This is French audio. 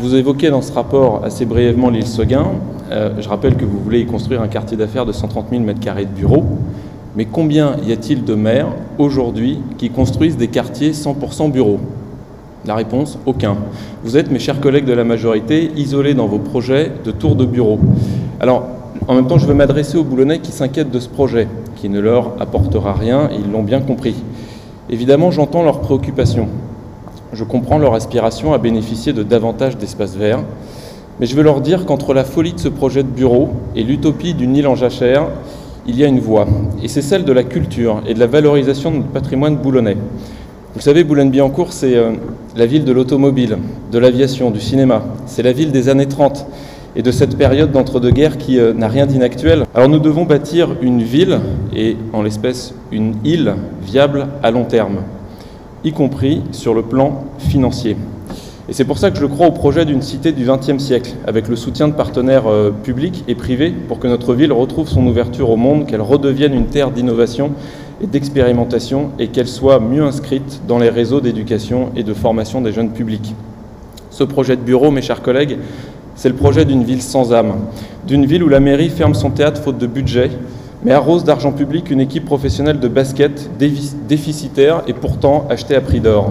Vous évoquez dans ce rapport assez brièvement l'île Seguin. Je rappelle que vous voulez y construire un quartier d'affaires de 130 000 m² de bureaux. Mais combien y a-t-il de maires aujourd'hui qui construisent des quartiers 100% bureaux? La réponse, aucun. Vous êtes, mes chers collègues de la majorité, isolés dans vos projets de tours de bureaux. Alors, en même temps, je veux m'adresser aux Boulonnais qui s'inquiètent de ce projet, qui ne leur apportera rien, et ils l'ont bien compris. Évidemment, j'entends leurs préoccupations. Je comprends leur aspiration à bénéficier de davantage d'espaces verts, mais je veux leur dire qu'entre la folie de ce projet de bureau et l'utopie d'une île en jachère, il y a une voie, et c'est celle de la culture et de la valorisation de notre patrimoine boulonnais. Vous le savez, Boulogne-Billancourt, c'est la ville de l'automobile, de l'aviation, du cinéma. C'est la ville des années 30 et de cette période d'entre-deux-guerres qui n'a rien d'inactuel. Alors nous devons bâtir une ville, et en l'espèce une île, viable à long terme, y compris sur le plan financier. Et c'est pour ça que je crois au projet d'une cité du XXe siècle, avec le soutien de partenaires publics et privés, pour que notre ville retrouve son ouverture au monde, qu'elle redevienne une terre d'innovation et d'expérimentation, et qu'elle soit mieux inscrite dans les réseaux d'éducation et de formation des jeunes publics. Ce projet de bureau, mes chers collègues, c'est le projet d'une ville sans âme, d'une ville où la mairie ferme son théâtre faute de budget, mais arrose d'argent public une équipe professionnelle de basket déficitaire et pourtant achetée à prix d'or.